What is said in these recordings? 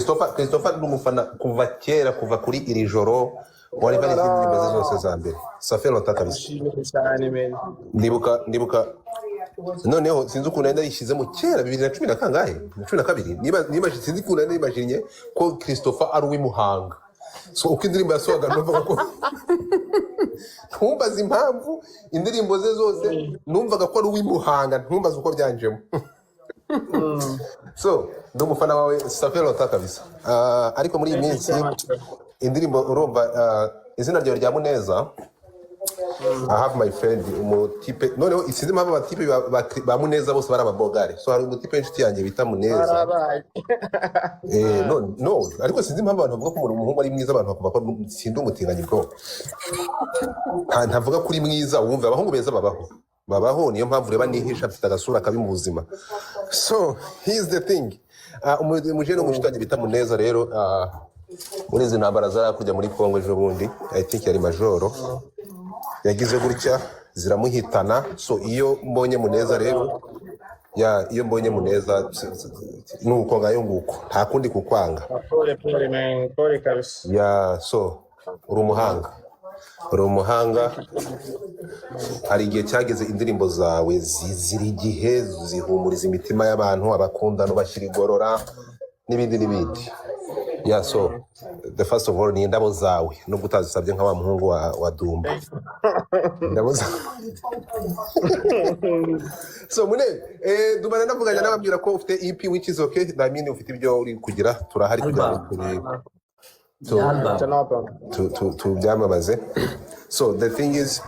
Christopher n'umufana kuva kera kuva kuri iri joro wari bari indirimbo ze zose za mbere ça fait longtemps kabisa ndibuka noneho sinzi ukuntu nari yishize mu kera 2010 kangahe 12 niba sinzi ukuntu nari imagine ko Christopher ari uw'imuhanga so uko indirimbo yasohoga numvaga ko ntumbaza impamvu indirimbo ze zose numvaga ko ari uw'imuhanga ntumbaza uko byanjemo so ndumufana wawe ça fait longtemps kabisa ariko muri iyi minsi indirimbo urumva izina ryawe rya Muneza I have my friend umutipe noneho isize mpamvu abatipe ba Muneza bose bari ababogare so hari umutipe inshuti yanjye bita Muneza no ariko sinzi mpamvu abantu bavuga ko umuhungu ari mwiza abantu bakuva ko sindi umutinganye bwo ntavuga kuri mwiza wumva abahungu beza babaho niyo mpamvu reba nihisha afite agasura kabi mu buzima so here's the thing umujene umushitanye bita Muneza rero muri izi ntambara zarakujya muri Kongo ejo bundi I think yari majoro yagize gutya ziramuhitana so iyo mbonye Muneza rero iyo mbonye Muneza nuko ngayo nguko nta kundi kukwanga pole kabisa so uri umuhanga hari igihe cyageze indirimbo zawe ziri igihe zihumuriza imitima y'abantu abakundana bashyira igorora n'ibindi so the first of all ni indabo zawe nubwo utazisabye nka wa muhungu wa Dumba indabo zawe so mune Dumba navuganye n'ababwira ko ufite EP which is okay I mean ufite ibyo uri kugira turahari kugira to byamamaze so the thing is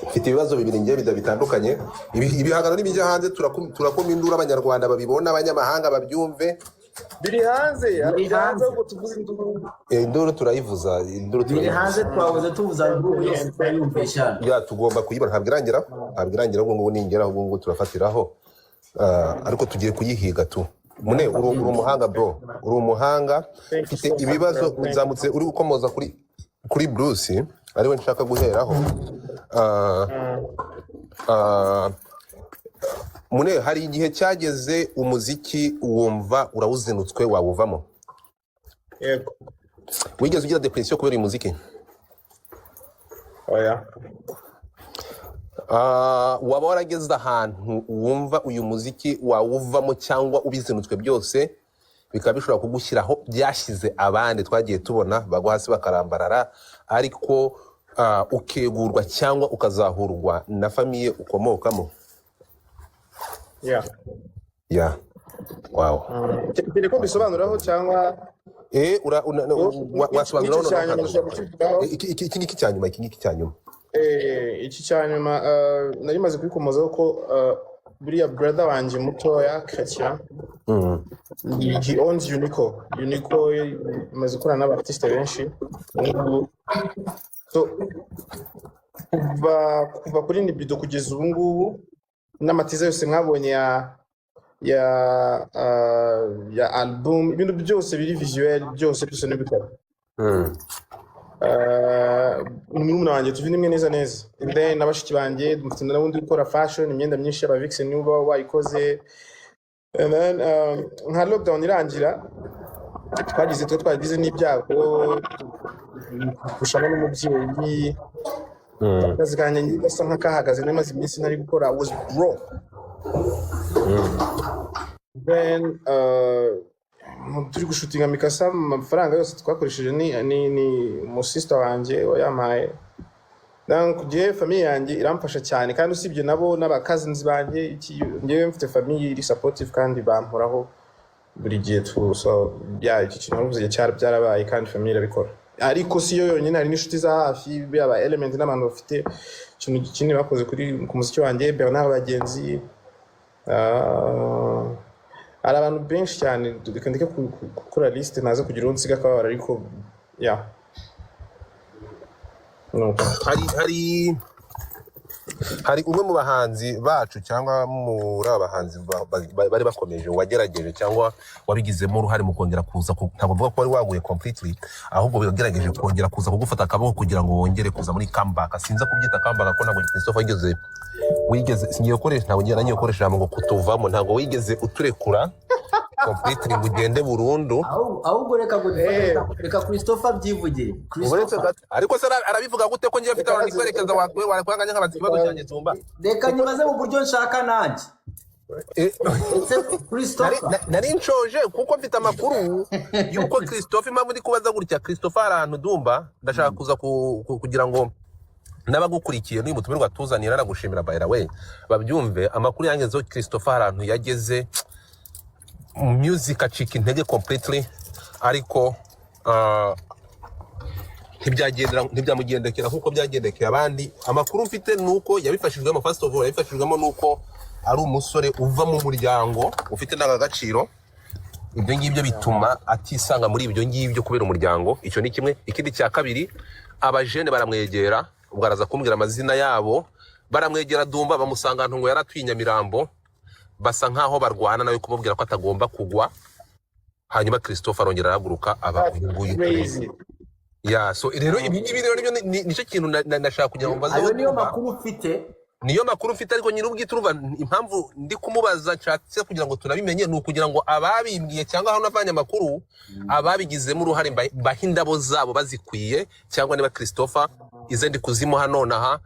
mfite ibibazo bibiri ngiye bitandukanye ibihangano n'ibijya hanze turakoma induru abanyarwanda babibona abanyamahanga babyumve biri hanze uko tuvuza induru turayivuza biri hanze twavuze tuvuza yumvishana tugomba kuyibona ntabwo irangira ngo ningera ahubwo ngo turafatiraho ariko tugiye kuyihiga tu mune uri umuhanga bro uri umuhanga mfite ibibazo uzamutse uri gukomoza kuri Bruce ariwe nshaka guheraho mune hari igihe cyageze umuziki wumva urawuzinutswe wawuvamo yego wigeze ugira depression kubera uyu muziki oya waba warageze ahantu wumva uyu muziki wawuvamo cyangwa ubizinutswe byose bikaba bishobora kugushyiraho byashize abandi twagiye tubona bagwa hasi bakarambarara ariko ukegurwa cyangwa ukazahurwa na famiye ukomokamo wow ko bisobanuraho cyangwa wasobanuraho iki cyanyuma iki cyanyuma nari maze kwikomozaho ko buriya brother wanje mutoya Christian he owns Unico maze gukorana n'abartiste benshi so kuva kuri Nibido kugeza ubu ngubu n'amatiza yose mwabonye ya album ibintu byose biri visuel byose n'ibikora n'umwana wanjye tuvi nimwe neza then n'abashiki banjye dufite n'ubundi gukora fashion imyenda myinshi y'aba Vixen n'uba wayikoze and then nka lockdown irangira twagize n'ibyago gushana n'umubyeyi akazi kanjye gasa nk'akahagaze namaze iminsi ntari gukora was broke then turi gushutinga Mikasa amafaranga yose twakoresheje ni mu sister wanjye yampaye kugiye famille yanjye iramfasha cyane kandi usibye nabo n'abakazinzi banjye ngewe mfite famille iri supportive kandi bamporaho buri gihe so iki kintu navuze byarabaye kandi famille irabikora ariko si yo yonyine hari n'inshuti za hafi byaba element n'abantu bafite ikintu kinini bakoze ku muziki wanjye Bernard Bagenzi hari abantu benshi cyane dukandika gukora liste naza kugira unsiga kabara ariko hari umwe mu bahanzi bacu cyangwa muri abahanzi bari bakomeje wagerageje cyangwa wabigizemo uruhare mu kongera kuza ntabwo mvuga ko wari waguye completely ahubwo wagerageje kongera kuza kugufata akaboko kugira ngo wongere kuza muri comeback sinza kubyita comeback ko ntabwo Christopher wigeze singiye gukoresha ntabwo ngiye gukoresha ngo kutuvamo ntabwo wigeze uturekura completely bugende burundu. ahubwo reka Christopher byivugire Uretse gato ariko se arabivuga gute ko ngiye mfite abantu kwerekeza wakwanganya nk'abantu kibazo cyanye tumba. reka nyibaze mu buryo nshaka nanjye Christopher nari nshoje kuko mfite amakuru yuko Christophe impamvu ndi kubaza gutya Christopher ahantu dumba ndashaka kuza kugira ngo n'abagukurikiye n'uyu mutumirwa tuzanira nagushimira by the way babyumve amakuru yangezeho Christopher ahantu yageze music acika intege completely ariko ntibyamugendekera nkuko byagendekeye abandi. Amakuru mfite nuko yabifashijwemo first of all yabifashijwemo nuko ari umusore uva mu muryango ufite ndangagaciro. Ibyo ngibyo bituma atisanga muri ibyo ngibyo kubera umuryango. Icyo ni kimwe. Ikindi cya kabiri abajene baramwegera ubwo araza kumbwira amazina yabo baramwegera dumba bamusanga ntungo yaratwinyamirambo basa nkaho barwana nawe kumubwira ko atagomba kugwa. Hanyuma Christopher arongera araguruka abahunguye. So rero ibi rero nicyo kintu nashaka kugira ngo mbaze. Ayo niyo makuru ufite. Niyo makuru mfite ariko nyirubwite uruva impamvu ndi kumubaza cyatse kugira ngo tunabimenye ni ukugira ngo ababimbwiye cyangwa aho navanye amakuru ababigizemo uruhare bahindabo zabo bazikwiye cyangwa niba Christopher izendi kuzimu hano naha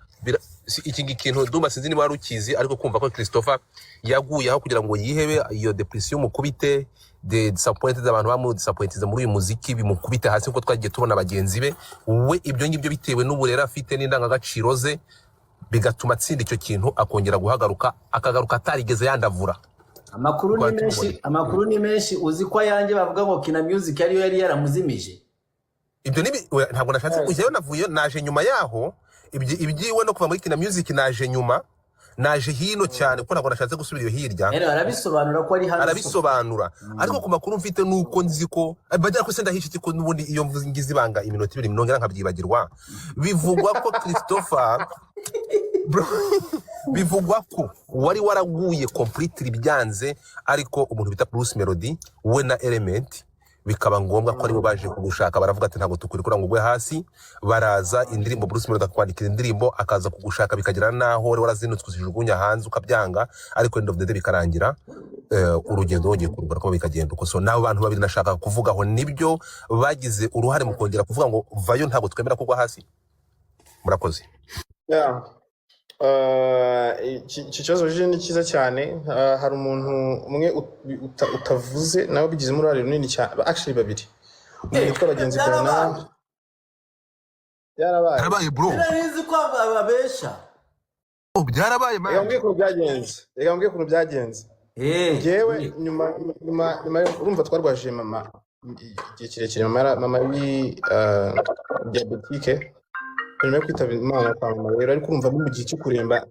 iki kintu dumba sinzi niba rukizi ariko kumva ko Christopher yaguye aho kugira ngo yihebe iyo depression mukubite de disappointed abantu bamu disappointed muri uyu muziki bimukubite hasi ko twagiye tubona bagenzi be we ibyo ngibyo bitewe n'uburera afite n'indangagaciro ze bigatuma atsinda icyo kintu akongera guhagaruka akagaruka atarigeze yandavura. Amakuru ni menshi uzi ko yanjye bavuga ngo Kina Music yari yaramuzimije. Ibyo ntabwo nashatse kujyayo navuye naje nyuma yaho ibyiwe no kuva muri Kina Music naje nyuma naje hino cyane kuko ntabwo nashatse gusubira iyo hirya. Arabisobanura ko ari hano. Arabisobanura ariko ku makuru mfite nuko nzi ko bajya ko senda hishi ko nubundi iyo mvuze ngize ibanga iminota 2 minongera nkabyibagirwa bivugwa ko Christopher bivugwa ko wari waraguye completely byanze ariko umuntu bita Bruce Melody we na Element bikaba ngombwa ko aribo baje kugushaka baravuga ati ntabwo tukuri kura ngo ugwe hasi baraza indirimbo Bruce Melody akwandikira indirimbo akaza kugushaka bikagira naho wari warazinutswe uzijugunya hanze ukabyanga ariko end of the day bikarangira urugendo wongeye kurugara ko bikagenda uko. So nabo bantu babiri nashaka kuvugaho nibyo bagize uruhare mu kongera kuvuga ngo vayo ntabwo twemera kugwa hasi. Murakoze. Iki kibazo ni cyiza cyane. Hari umuntu umwe utavuze nawe bigizemo uruhare runini cyane actually babiri umuntu witwa Bagenzi Bernard byarabaye bro nzi ko babesha byarabaye man yambwiye ko byagenze yewe nyuma urumva twarwaje mama igihe kirekire mama wi diabetike nyuma yo kwitaba Imana kwa mama rero ariko urumva mu gihe cyo kuremba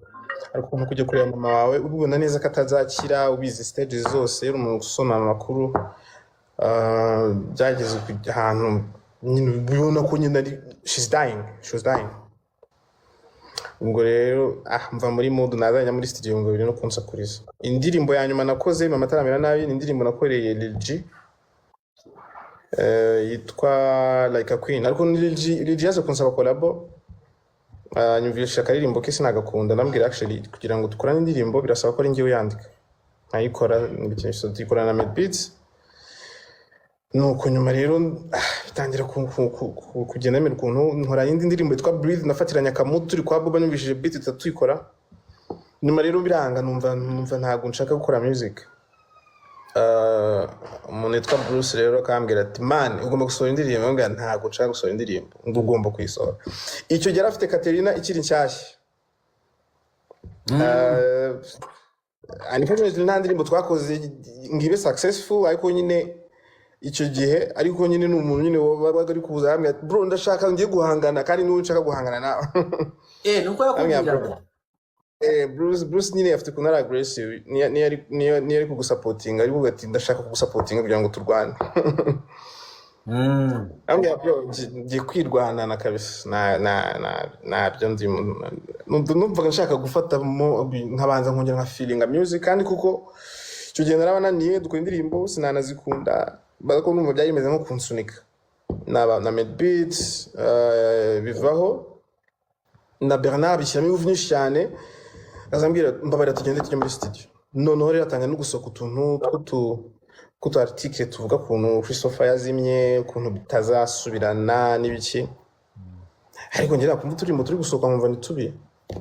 ariko umuntu kujya kureba mama wawe ubibona neza ko atazakira ubizi stages zose umuntu gusoma amakuru byageze ahantu nyine ubona ko nyine ari she was dying ubwo rero mva muri mood nazanya muri studio ngo biri no kunsakuriza. Indirimbo ya nyuma nakoze mama taramera nabi ni indirimbo nakoreye Lil G yitwa Like a Queen ariko Lil G yaje kunsaba collabo nyumvisha akaririmbo ke sinagakunda nambwira actually kugira ngo dukorane indirimbo birasaba ko ari ngiye uyandika nkayikora ngikinisho dikora na Mad Beats nuko nyuma rero bitangira kugenda mbere ukuntu nkora indi ndirimbo yitwa Breathe nafatiranya akamutu turi kwa Boba nyumvishije beat tutayikora nyuma rero biranga numva ntago nshaka gukora music. Umuntu yitwa Bruce rero akambwira ati man ugomba gusohora indirimbo ngo ntago nshaka gusohora indirimbo ngo ugomba kuyisohora. Icyo gihe afite Katerina ikiri nshyashya unfortunately nta ndirimbo twakoze ngibe successful ariko nyine icyo gihe ariko nyine n'umuntu nyine wabaga ari kuza hamwe bro ndashaka ngiye guhangana kandi niwe nshaka guhangana nawe nuko yakubwira Bruce nyine afite kunara aggressive ni ari kugusupportinga ari kuvuga ati ndashaka kugusupportinga kugira ngo turwane ambya bro ngiye kwirwana na kabisa na byo numva nshaka gufata nkabanza nkongera nka feelinga music kandi kuko icyo gihe narabananiye dukora indirimbo sinanazikunda bako numva byari bimeze nko kunsunika na Mad Beats bivaho na Bernard bishyiramo ingufu nyinshi cyane azambwira mbabara tugende tujye muri studio noneho rero atanga no gusoka utuntu kutu article tuvuga kuntu Christopher yazimye kuntu bitazasubirana n'ibiki ariko ngira kumva turi gusohoka nkumva nitubi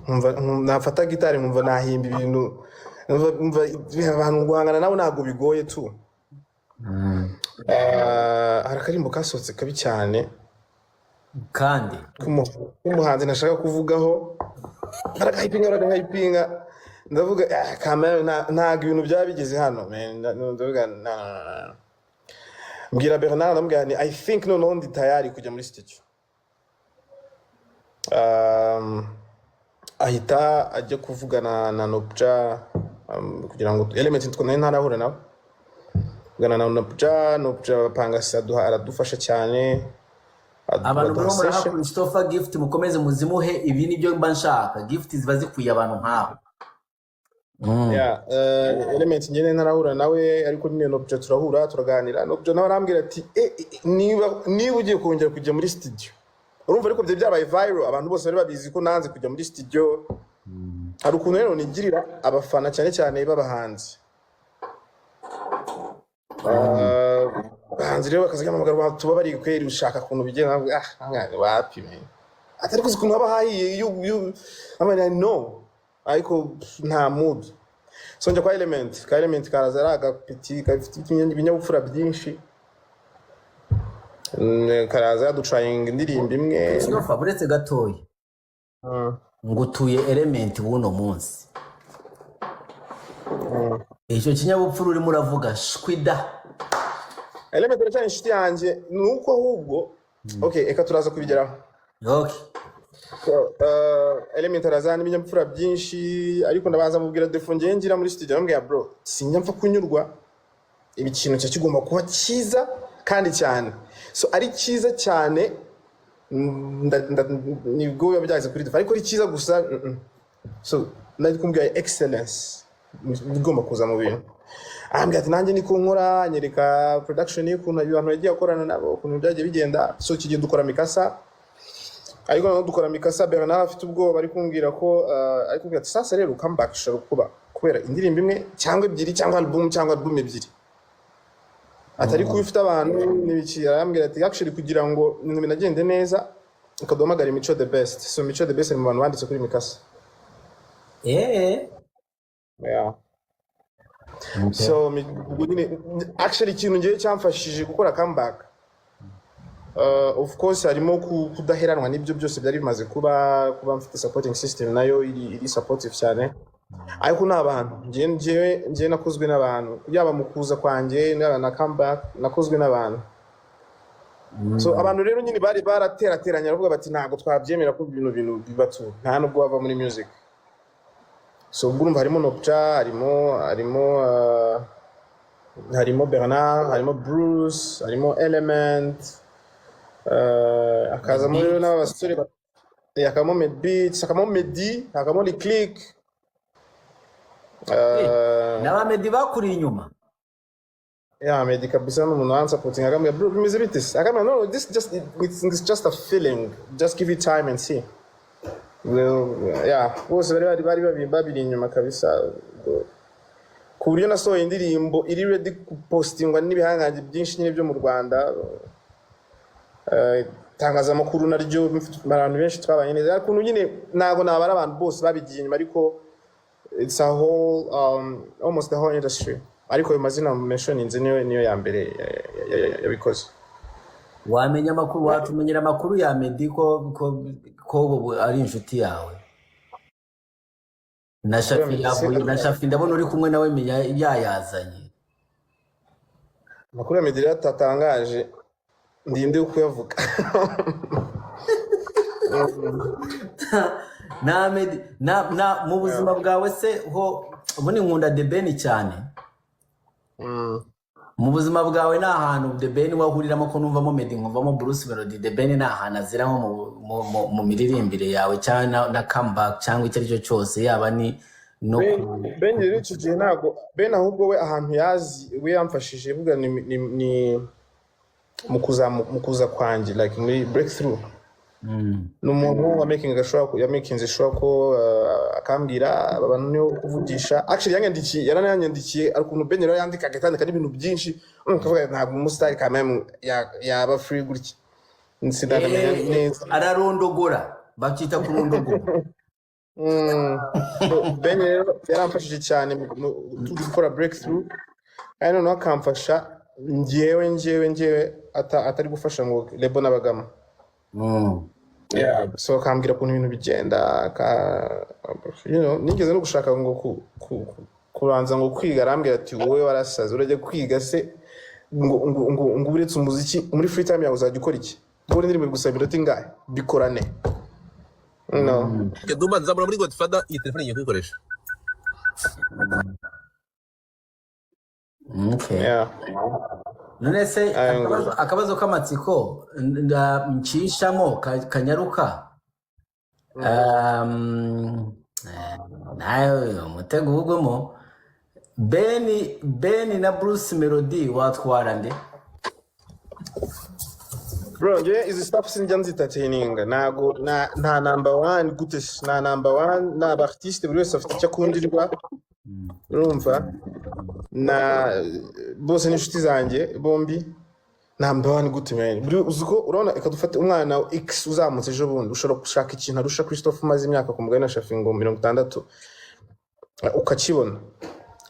nkumva nafata gitari nkumva nahimba ibintu nkumva abantu guhangana nabo nago bigoye tu harakarimbo kasohotse kabi cyane kandi kumuhanzi nashaka kuvugaho aragahipinga ndavuga kamera ntago ibintu byabigeze hano ndavuga mbwira Bernard ndamubwira ni I think no ndi tayari kujya muri studio ahita ajya kuvugana na Nopja kugira ngo element twone ntarahura nawe kuvugana na Nopja panga saduha aradufasha cyane abantu bari muri ha Christopher gift mukomeze muzimuhe ibi nibyo mba nshaka gift ziba zikuye abantu nk'abo element nyene ntarahura nawe ariko nyine Nopja turahura turaganira Nopja nawe arambwira ati niba ugiye kongera kujya muri studio urumva ariko byabaye viral abantu bose bari babizi ko nanze kujya muri studio hari ukuntu rero nigirira abafana cyane cyane b'abahanzi bahanzi rero bakaza amagara tuba bari kweri ushaka kuntu bigenda wapi me atari kuzi kuntu haba hahiye you no ariko nta mood so njya kwa element karaza agapiti gafite ibinyabupfura byinshi karaza yaducayinga indirimbo imwe Christopher buretse gatoya ngutuye element buno munsi icyo kinyabupfura urimo uravuga shwida element cyane inshuti yanjye nuko ahubwo okay eka turaza kubigeraho okay element arazana ibinyabupfura byinshi ariko ndabanza mubwira defongiye ngira muri studio ambwira bro sinyamva kunyurwa ibi kintu cyo kigomba kuba cyiza kandi cyane so ari cyiza cyane nibwo biba byaje kuri defa ariko ari cyiza gusa so nari kumbwira excellence bigomba kuza mu bintu ambwira ati nanjye niko nkora nyereka production y'ukuntu abantu bagiye akorana nabo ukuntu byagiye bigenda so kigiye dukora mikasa ariko no dukora mikasa Bernard afite ubwoba ari kumbwira ko ari kumbwira ati sasa rero comeback sharo kuba kubera indirimbo imwe cyangwa ebyiri cyangwa album ebyiri atari kubifite abantu n'ibiki arambwira ati actually kugira ngo ibintu binagende neza ukadomagara Mico the best so Mico the best ni mu bantu banditse kuri mikasa yeah so actually ikintu ngiye cyamfashije gukora comeback of course harimo kudaheranwa n'ibyo byose byari bimaze kuba mfite supporting system nayo iri supportive cyane ariko n'abantu ngiye nakozwe n'abantu yaba mu kuza kwanjye na comeback nakozwe n'abantu so abantu rero nyine bari baraterateranya aravuga bati ntago twabyemera ko ibintu bibatu nta nubwo bava muri music so urumva harimo Nopja harimo Bernard harimo Bruce harimo Element akaza muri n'abasore yakamo Medbeats hakamo Medi hakamo li Click na Medi bakuri inyuma Medi kabisa n'umuntu ansupporting akamwe bro bimeze bite akamwe no this just a feeling just give it time and see bose bari babiri inyuma kabisa ku buryo nasohoye indirimbo iri ready postingwa n'ibihanganje byinshi nyine byo mu Rwanda tangazamakuru naryo abantu benshi twabanye neza ariko nyine nago nabara abantu bose babigiye inyuma ariko it's a whole almost the whole industry ariko amazina mentioninze niyo ya mbere yabikoze wamenya amakuru watumenyera amakuru ya Medi ko ari inshuti yawe na Shafi ndabona uri kumwe nawe menya yayazanye amakuru ya Medi yatatangaje ndinde kuyavuga na Medi na mu buzima bwawe se ho ubone nkunda The Ben cyane mu buzima bwawe na ahantu The Ben wahuriramo ko numvamo Medi nkumvamo Bruce Melody The Ben na ahantu aziramo mu miririmbire yawe cyane na comeback cyangwa icyo cyo cyose yaba ni no Ben rero kigiye nago Ben ahubwo we ahantu yazi we yamfashije vuga ni mukuza kwanjye like muri breakthrough n'umuntu yamakinze sure ko akambwira abantu niyo kuvugisha actually yaranyandikiye ari ukuntu Ben rero yandika agatandika n'ibintu byinshi kavuga ntabwo umusitari kameme yaba free gutya nsidamenya neza ararondogora bakita kurondogora. Ben rero yaramfashije cyane turi gukora breakthrough kandi noneho akamfasha njyewe atari gufasha ngo lebo n'abagama. So kambwira ukuntu ibintu bigenda nigeze no gushaka ngo kubanza ngo kwiga arambwira ati wowe warasaze urajya kwiga se ngo uretse umuziki muri free time yawe uzajya ukora iki ubwo ndirimbo gusaba iminota ingahe bikorane no Ndumva nzabura muri Godfather iyi telefone ngiye kuyikoresha. yeah None se akabazo k'amatsiko nshishamo kanyaruka nayo umutego ugwemo Ben na Bruce Melody watwara nde? bro izi stuff sinjya nzitateninga nago nta number 1 gute na number 1 na artiste buri wese afite icyo akundirwa urumva na bose n'inshuti zanjye bombi number 1 gute man buri uzuko urabona ikadufata umwana X uzamutse ejo bundi ushobora gushaka ikintu arusha Christophe maze imyaka kumugana na Shafingo 60 ukakibona.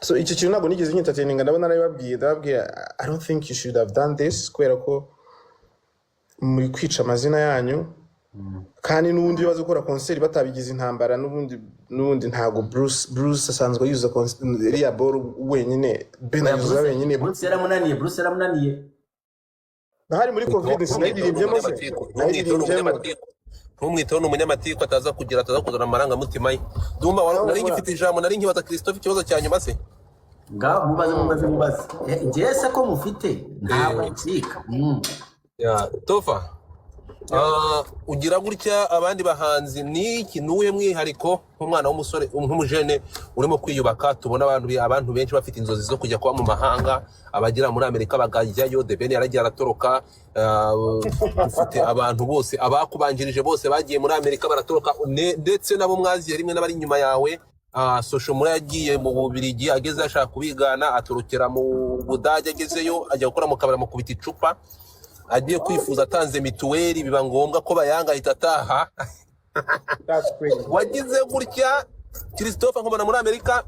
So icyo kintu ntabwo nigeze nyitateninga ndabona narababwiye I don't think you should have done this kubera ko muri kwica amazina yanyu kandi n'ubundi bibazo gukora concert batabigize intambara n'ubundi ntago Bruce asanzwe yuza iriya ball wenyine Ben yuza wenyine. Bruce yaramunaniye Nahari muri covid sinayiririmbyemo se ntumwiteho n'umunyamategeko ataza kuzana amarangamutima ye. Ndumva nari ngifite ijambo nari nkibaza Christophe ikibazo cya nyuma se mubaze njye se ko mufite ntabwo ncika. Tofa ugira gutya abandi bahanzi niki nuwe mwihariko nk'umwana w'umusore nk'umujene urimo kwiyubaka tubona abantu benshi bafite inzozi zo kujya kuba mu mahanga abagira muri Amerika bagajyayo The Ben yaragiye aratoroka ufite abantu bose abakubanjirije bose bagiye muri Amerika baratoroka ndetse nabo mwaziye rimwe n'abari inyuma yawe. Social Mura yagiye mu Bubiligi ageze ashaka kubigana atorokera mu Budage agezeyo ajya gukora mu kabari mu kubita icupa agiye kwifuza atanze mituweli biba ngombwa ko bayanga ahita ataha. Wagize gutya Christophe nkubona muri Amerika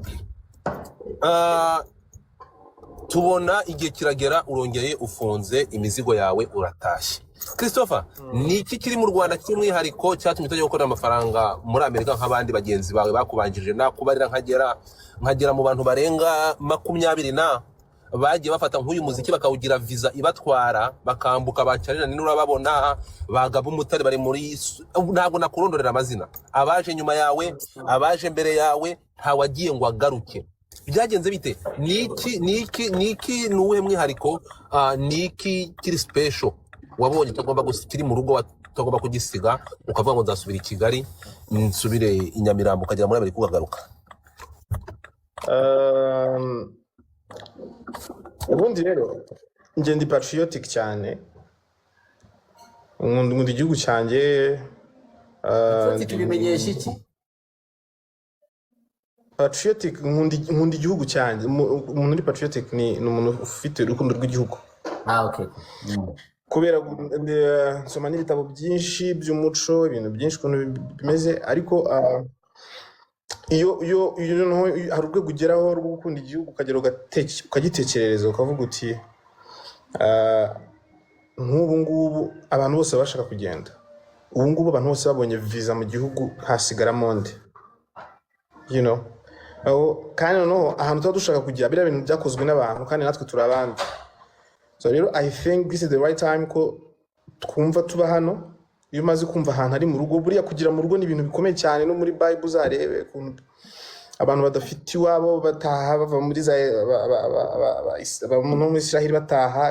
tubona igihe kiragera urongeye ufunze imizigo yawe uratashye. Christophe niki kiri mu Rwanda cy'umwihariko cyatumye utajya gukora amafaranga muri Amerika nk'abandi bagenzi bawe bakubanjirije nakubarira nkagera mu bantu barenga 20 na bagiye bafata nk'uyu muziki bakawugira visa ibatwara bakambuka bacarira ni urababona bagaba umutari bari muri ntabwo nakurondorera amazina abaje nyuma yawe abaje mbere yawe ntawagiye ngo agaruke byagenze bite niki nuwe mwihariko niki kiri special wabonye tugomba kiri mu rugo tugomba kugisiga ukavuga ngo nzasubira i Kigali nsubire i Nyamirambo ukagera muri Amerika ukagaruka? ubundi rero njye ndi patriotic cyane nkunda igihugu cyanjye bimenyesha iki patriotic nkunda igihugu cyanjye umuntu uri patriotic ni umuntu ufite urukundo rw'igihugu. Okay. Kubera nsoma n'ibitabo byinshi by'umuco ibintu byinshi ukuntu bimeze ariko iyo hari urwego ugeraho rwo gukunda igihugu ukagera ukagitekerereza ukavuga uti nk'ubu ngubu abantu bose bashaka kugenda ubu ngubu abantu bose babonye visa mu gihugu hasigaramo nde kandi noneho ahantu tuba dushaka kujya biriya bintu byakozwe n'abantu kandi natwe turi abandi. So rero I think this is the right time ko twumva tuba hano iyo umaze kumva ahantu ari mu rugo buriya kugira mu rugo ni ibintu bikomeye cyane no muri Bible uzarebe ukuntu abantu badafite iwabo bataha bava muri za muri Israel bataha